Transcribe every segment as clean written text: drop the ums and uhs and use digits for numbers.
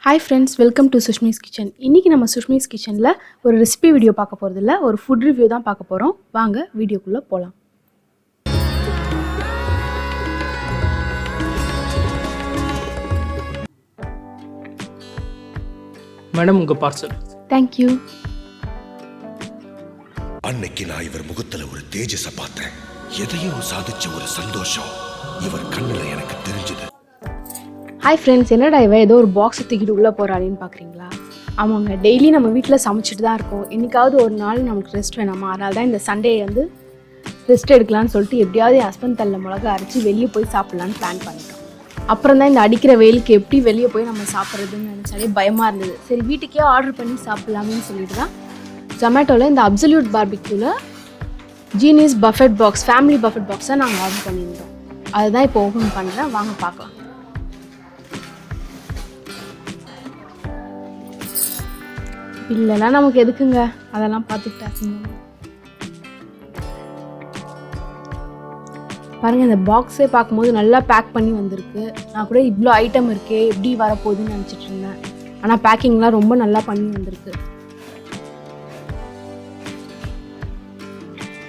Hi friends, welcome to Sushmi's Kitchen. இன்னைக்கு நம்ம Sushmi's Kitchenல ஒரு ரெசிபி வீடியோ பார்க்க போறது இல்ல, ஒரு ஃபுட் ரிவ்யூ தான் பார்க்க போறோம். வாங்க வீடியோக்குள்ள போலாம். மேடம் உங்க பார்சல். Thank you. அன்னைக்கு நான் இவர் முகத்துல ஒரு தேஜஸ பார்த்தேன். எதையோ சாதிச்ச ஒரு சந்தோஷம் இவர் கண்ணுல எனக்கு தெரிஞ்சது. ஹாய் ஃப்ரெண்ட்ஸ், என்னடா இவ ஏதோ ஒரு பாக்ஸ் தூக்கிட்டு உள்ளே போகிறாளின்னு பார்க்குறீங்களா? ஆமாங்க, டெய்லி நம்ம வீட்டில் சமைச்சிட்டு தான் இருக்கோம். என்றைக்காவது ஒரு நாள் நமக்கு ரெஸ்ட் வேணாமா? அதனால தான் இந்த சண்டே வந்து ரெஸ்ட் எடுக்கலான்னு சொல்லிட்டு எப்படியாவது என் ஹஸ்பண்ட் தள்ள மிளகா அரைச்சி வெளியே போய் சாப்பிட்லான்னு பிளான் பண்ணிட்டோம். அப்புறம் தான் இந்த அடிக்கிற வெயிலுக்கு எப்படி வெளியே போய் நம்ம சாப்பிட்றதுன்னு நினச்சாலே பயமாக இருந்தது. சரி, வீட்டுக்கே ஆர்டர் பண்ணி சாப்பிட்லாமேன்னு சொல்லிட்டு தான் ஜொமேட்டோவில் இந்த அப்சல்யூட் பார்பிக்யூவில் genie's buffet box, family buffet பாக்ஸை நாங்கள் ஆர்டர் பண்ணியிருந்தோம். அதுதான் இப்போ ஓப்பன் பண்ணுறேன், வாங்க பார்க்கலாம். இல்லைலாம் நமக்கு எதுக்குங்க, அதெல்லாம் பார்த்துக்கிட்டா பாருங்கள். இந்த பாக்ஸே பார்க்கும்போது நல்லா பேக் பண்ணி வந்திருக்கு. நான் கூட இவ்வளோ ஐட்டம் இருக்கே எப்படி வரப்போகுதுன்னு நினச்சிட்டு இருந்தேன். ஆனால் பேக்கிங்லாம் ரொம்ப நல்லா பண்ணி வந்திருக்கு.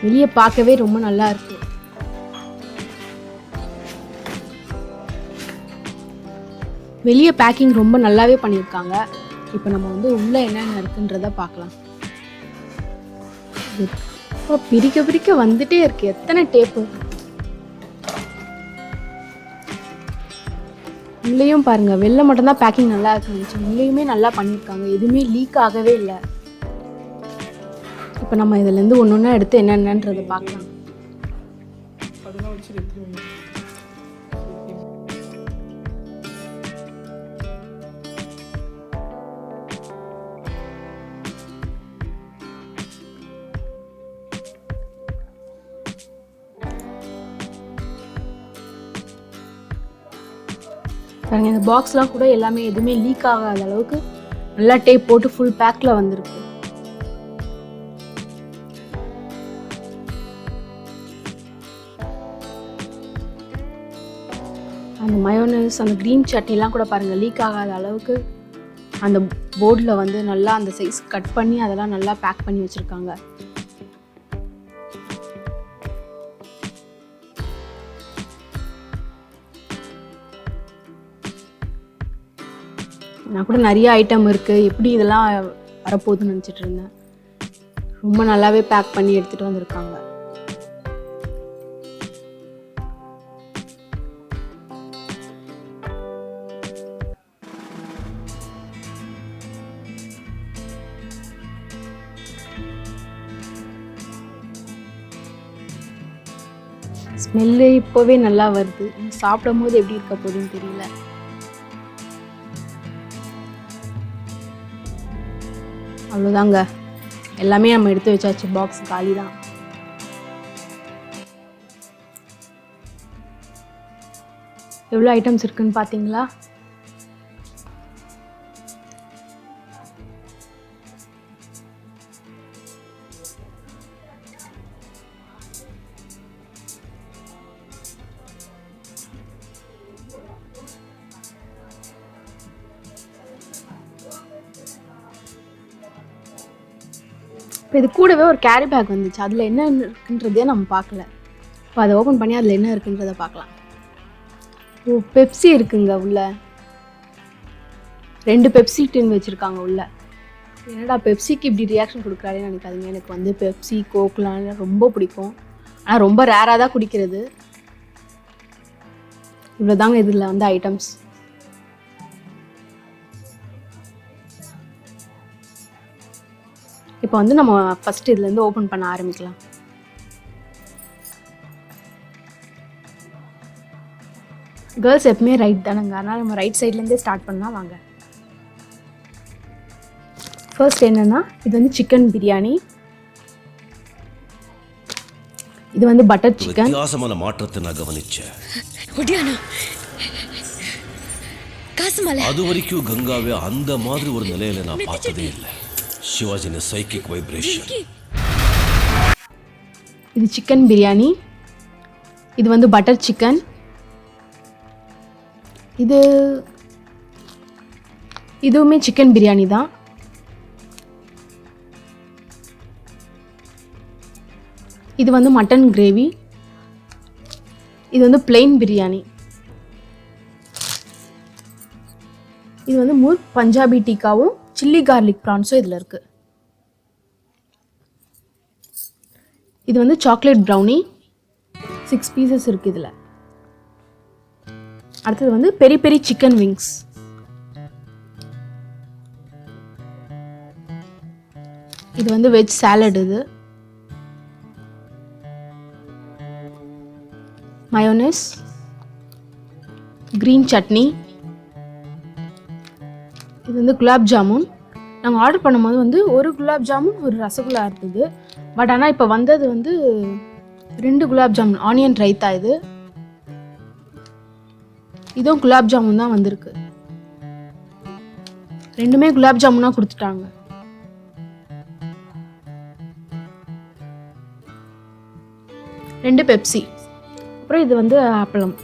வெளியே பார்க்கவே ரொம்ப நல்லா இருக்கு. வெளியே பேக்கிங் ரொம்ப நல்லாவே பண்ணியிருக்காங்க. இப்போ நம்ம வந்து உள்ளே என்னென்ன இருக்குன்றத பார்க்கலாம். இப்போ பிரிக்க பிரிக்க வந்துட்டே இருக்கு. எத்தனை டேப்பு! உள்ளேயும் பாருங்க, வெளில மட்டும்தான் பேக்கிங் நல்லா இருந்துச்சு. உள்ளேயுமே நல்லா பண்ணியிருக்காங்க, எதுவுமே லீக் ஆகவே இல்லை. இப்போ நம்ம இதுலேருந்து ஒன்று ஒன்றா எடுத்து என்னென்னன்றதை பார்க்கலாம். பாருங்க, இந்த பாக்ஸ்லாம் கூட எல்லாமே எதுவுமே லீக் ஆகாத அளவுக்கு நல்லா டேப் போட்டு ஃபுல் பேக்கில் வந்திருக்கு. அந்த மயோனஸ், அந்த க்ரீன் சட்னிலாம் கூட பாருங்கள் லீக் ஆகாத அளவுக்கு அந்த போர்டில் வந்து நல்லா அந்த சைஸ் கட் பண்ணி அதெல்லாம் நல்லா பேக் பண்ணி வச்சுருக்காங்க. நான் கூட நிறைய ஐட்டம் இருக்குது, எப்படி இதெல்லாம் வரப்போகுதுன்னு நினச்சிட்டு இருந்தேன். ரொம்ப நல்லாவே பேக் பண்ணி எடுத்துகிட்டு வந்திருக்காங்க. ஸ்மெல்லு இப்போவே நல்லா வருது. சாப்பிடும் போது எப்படி இருக்க போகுதுன்னு தெரியல. அவ்வளோதாங்க, எல்லாமே நம்ம எடுத்து வச்சாச்சு. பாக்ஸ் காலி தான். எவ்வளோ ஐட்டம்ஸ் இருக்குன்னு பார்த்தீங்களா? இப்போ இது கூடவே ஒரு கேரி பேக் வந்துச்சு. அதில் என்ன இருக்குன்றதே நம்ம பார்க்கல. இப்போ அதை ஓப்பன் பண்ணி அதில் என்ன இருக்குன்றதை பார்க்கலாம். ஓ, பெப்சி இருக்குங்க உள்ள. 2 பெப்சி டின் வச்சுருக்காங்க உள்ள. என்னடா பெப்சிக்கு இப்படி ரியாக்ஷன் கொடுக்குறாருன்னு நினைக்காதீங்க. எனக்கு வந்து பெப்சி கோக்லாம் ரொம்ப பிடிக்கும். ஆனால் ரொம்ப ரேராக தான் குடிக்கிறது. இவ்வளோதாங்க இதில் வந்து ஐட்டம்ஸ். இப்போ வந்து நம்ம ஃபஸ்ட்டு இதுலேருந்து ஓப்பன் பண்ண ஆரம்பிக்கலாம். கேர்ள்ஸ் எப்பவுமே ரைட் தானேங்க, அதனால் நம்ம ரைட் சைட்லேருந்தே ஸ்டார்ட் பண்ணலாம். வாங்க. ஃபர்ஸ்ட் என்னென்னா, இது வந்து சிக்கன் பிரியாணி. இது வந்து பட்டர் சிக்கன். வித்தியாசமான மாற்றத்தை நான் கவனிச்சேன். அது வரைக்கும் கங்காவே அந்த மாதிரி ஒரு நிலையில நான் பார்த்ததே இல்லை. சிவாஜின சைக்கிக் வைப்ரேஷன். இது சிக்கன் பிரியாணி. இது வந்து பட்டர் சிக்கன். இது இதுவுமே சிக்கன் பிரியாணி தான். இது வந்து மட்டன் கிரேவி. இது வந்து பிளெயின் பிரியாணி. இது வந்து முர்க் பஞ்சாபி டிக்காவும் சில்லி கார்லிக் ப்ரான்ஸும் இதில் இருக்குது. இது வந்து சாக்லேட் ப்ரௌனி 6 பீசஸ் இருக்குது இதில். அடுத்தது வந்து பெரி பெரி சிக்கன் விங்ஸ். இது வந்து வெஜ் சாலட். இது மயோனஸ், க்ரீன் சட்னி. இது வந்து குலாப் ஜாமுன். நாங்கள் ஆர்டர் பண்ணும்போது வந்து ஒரு குலாப் ஜாமுன் ஒரு ரசகுல்லா இருந்தது. பட் ஆனால் இப்போ வந்தது வந்து 2 குலாப் ஜாமுன் ஆனியன் ரைத்தா. இதுவும் குலாப் ஜாமுன் தான் வந்திருக்கு. 2மே குலாப் ஜாமுனாக கொடுத்துட்டாங்க. ரெண்டு பெப்சி. அப்புறம் இது வந்து அப்பளம்.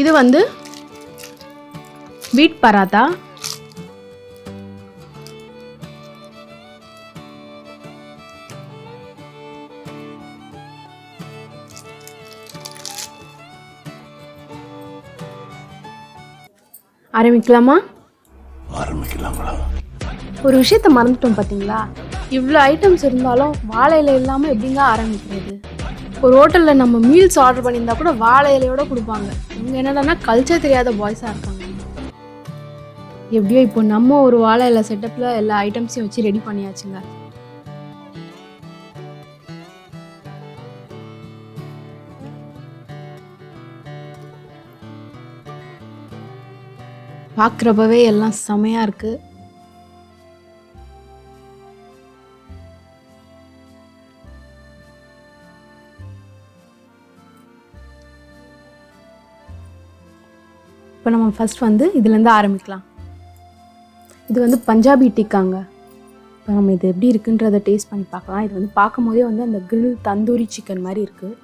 இது வந்து வீட் பராத்தா. ஆரம்பிக்கலாமா? ஆரம்பிக்கலாங்களா? ஒரு விஷயத்த மறந்துட்டோம் பார்த்தீங்களா? இவ்வளோ ஐட்டம்ஸ் இருந்தாலும் வாழை இலை இல்லாமல் எப்படிங்க ஆரம்பிக்கிறது? ஒரு ஹோட்டலில் நம்ம மீல்ஸ் ஆர்டர் பண்ணியிருந்தா கூட வாழை இலையோட கொடுப்பாங்க. இவங்க என்னடான்னா கல்ச்சர் தெரியாத பாய்ஸாக இருக்காங்க. எப்படியோ இப்போ நம்ம ஒரு வாழை இலை செட்டப்பில் எல்லா ஐட்டம்ஸையும் வச்சு ரெடி பண்ணியாச்சுங்க. பார்க்குறப்பவே எல்லாம் செமையாக இருக்குது. இப்போ நம்ம ஃபஸ்ட் வந்து இதுலேருந்து ஆரம்பிக்கலாம். இது வந்து பஞ்சாபி டிக்காங்க. இப்போ நம்ம இது எப்படி இருக்குன்றதை டேஸ்ட் பண்ணி பார்க்கலாம். இது வந்து பார்க்கும் போதே வந்து அந்த கிரில் தந்தூரி சிக்கன் மாதிரி இருக்குது.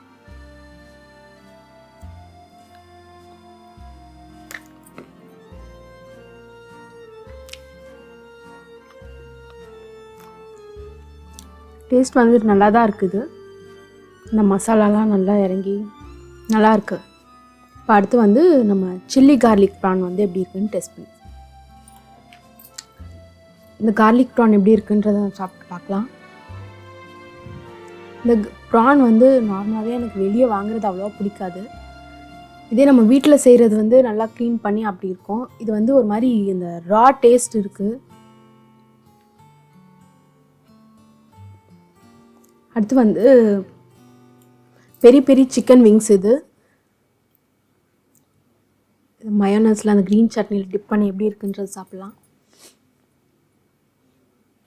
டேஸ்ட் வந்து நல்லா தான் இருக்குது. இந்த மசாலாலாம் நல்லா இறங்கி நல்லா இருக்கு. இப்போ அடுத்து வந்து நம்ம சில்லி கார்லிக் ப்ரான் வந்து எப்படி இருக்குன்னு டேஸ்ட் பண்ணி, இந்த கார்லிக் ப்ரான் எப்படி இருக்குன்றதை சாப்பிட்டு பார்க்கலாம். இந்த ப்ரான் வந்து நார்மலாகவே எனக்கு வெளியே வாங்குறது அவ்வளோவா பிடிக்காது. இதே நம்ம வீட்டில் செய்கிறது வந்து நல்லா க்ளீன் பண்ணி அப்படி இருக்கும். இது வந்து ஒரு மாதிரி இந்த ரா டேஸ்ட் இருக்குது. அடுத்து வந்து பெரி பெரி சிக்கன் விங்ஸ். இது மயோனஸில் அந்த க்ரீன் சட்னியில் டிப் பண்ணி எப்படி இருக்குன்றது சாப்பிட்லாம்.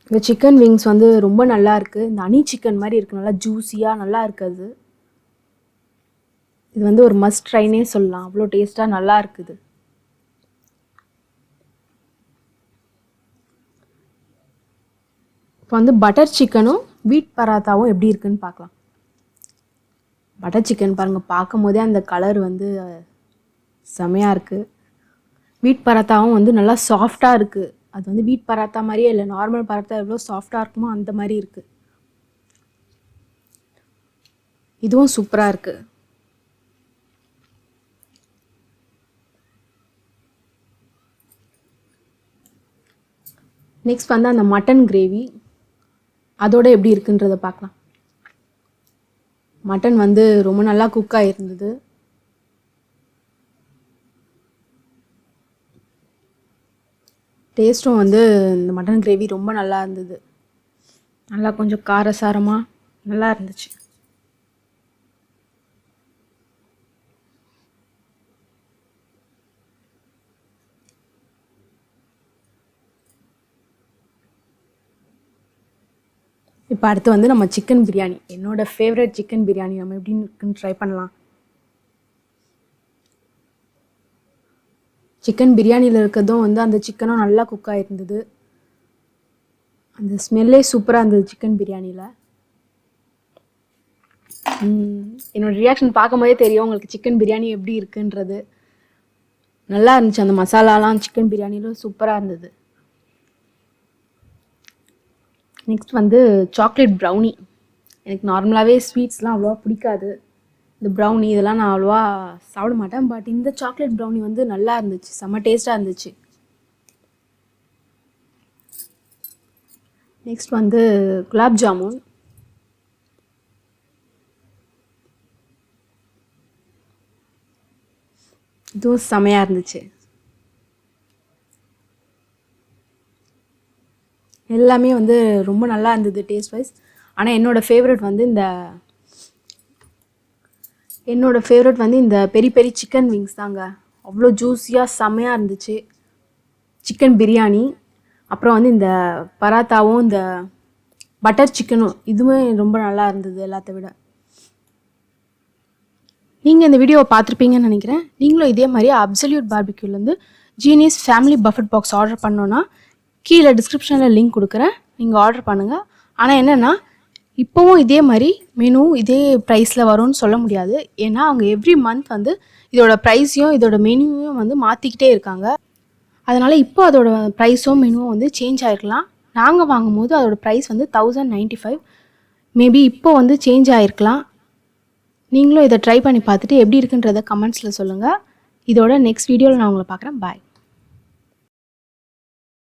இந்த சிக்கன் விங்ஸ் வந்து ரொம்ப நல்லா இருக்குது. இந்த ஹனி சிக்கன் மாதிரி இருக்குது, நல்லா ஜூஸியாக நல்லா இருக்குது. இது வந்து ஒரு மஸ்ட் ட்ரைனே சொல்லலாம், அவ்வளோ டேஸ்ட்டாக நல்லா இருக்குது. இப்போ வந்து பட்டர் சிக்கனும் வீட் பராத்தாவும் எப்படி இருக்குன்னு பார்க்கலாம். பட்டர் சிக்கன் பாருங்கள், பார்க்கும் போதே அந்த கலர் வந்து செமையாக இருக்குது. வீட் பராத்தாவும் வந்து நல்லா சாஃப்டாக இருக்குது. அது வந்து வீட் பராத்தா மாதிரியே இல்லை, நார்மல் பராத்தா எவ்வளோ சாஃப்டாக இருக்குமோ அந்த மாதிரி இருக்குது. இதுவும் சூப்பராக இருக்குது. நெக்ஸ்ட் வந்து அந்த மட்டன் கிரேவி, அதோட எப்படி இருக்குன்றதை பார்க்கலாம். மட்டன் வந்து ரொம்ப நல்லா குக் ஆகிருந்தது. டேஸ்ட்டும் வந்து இந்த மட்டன் கிரேவி ரொம்ப நல்லா இருந்தது. நல்லா கொஞ்சம் காரசாரமாக நல்லா இருந்துச்சு. இப்போ அடுத்து வந்து நம்ம சிக்கன் பிரியாணி, என்னோடய ஃபேவரட் சிக்கன் பிரியாணி நம்ம எப்படின்னு இருக்குன்னு ட்ரை பண்ணலாம். சிக்கன் பிரியாணியில் இருக்கிறதும் வந்து அந்த சிக்கனும் நல்லா குக் ஆகிருந்தது. அந்த ஸ்மெல்லே சூப்பராக இருந்தது சிக்கன் பிரியாணியில். என்னோட ரியாக்ஷன் பார்க்கும்போதே தெரியும் உங்களுக்கு சிக்கன் பிரியாணி எப்படி இருக்குன்றது. நல்லா இருந்துச்சு, அந்த மசாலாலாம் சிக்கன் பிரியாணியில் சூப்பராக இருந்தது. நெக்ஸ்ட் வந்து சாக்லேட் ப்ரௌனி. எனக்கு நார்மலாகவே ஸ்வீட்ஸ்லாம் அவ்வளோவா பிடிக்காது. இந்த ப்ரௌனி இதெல்லாம் நான் அவ்வளோவா சாப்பிட மாட்டேன். பட் இந்த சாக்லேட் ப்ரௌனி வந்து நல்லா இருந்துச்சு, செம்ம டேஸ்ட்டாக இருந்துச்சு. நெக்ஸ்ட் வந்து குலாப் ஜாமுன். இதுவும் செமையாக இருந்துச்சு. எல்லாமே வந்து ரொம்ப நல்லா இருந்தது டேஸ்ட் வைஸ். ஆனால் என்னோடய ஃபேவரட் வந்து இந்த பெரி பெரி சிக்கன் விங்ஸ் தாங்க. அவ்வளோ ஜூஸியாக செமையாக இருந்துச்சு சிக்கன் பிரியாணி. அப்புறம் வந்து இந்த பராத்தாவும் இந்த பட்டர் சிக்கனும் இதுவுமே ரொம்ப நல்லா இருந்தது எல்லாத்த விட. நீங்கள் இந்த வீடியோவை பார்த்துருப்பீங்கன்னு நினைக்கிறேன். நீங்களும் இதே மாதிரி அப்சல்யூட் பார்பிக்யூலேருந்து genie's family buffet box order பண்ணோன்னா கீழே டிஸ்கிரிப்ஷனில் லிங்க் கொடுக்குறேன், நீங்கள் ஆர்டர் பண்ணுங்கள். ஆனால் என்னென்னா இப்போவும் இதே மாதிரி மெனு இதே ப்ரைஸில் வரும்னு சொல்ல முடியாது. ஏன்னா அவங்க எவ்ரி மந்த் வந்து இதோட ப்ரைஸையும் இதோட மெனுவையும் வந்து மாற்றிக்கிட்டே இருக்காங்க. அதனால் இப்போ அதோட ப்ரைஸும் மெனுவும் வந்து சேஞ்ச் ஆகிருக்கலாம். நாங்கள் வாங்கும்போது அதோட ப்ரைஸ் வந்து 1095. மேபி இப்போ வந்து சேஞ்ச் ஆகிருக்கலாம். நீங்களும் இதை ட்ரை பண்ணி பார்த்துட்டு எப்படி இருக்குன்றதை கமெண்ட்ஸில் சொல்லுங்கள். இதோட நெக்ஸ்ட் வீடியோவில் நான் உங்களை பார்க்குறேன். பாய்.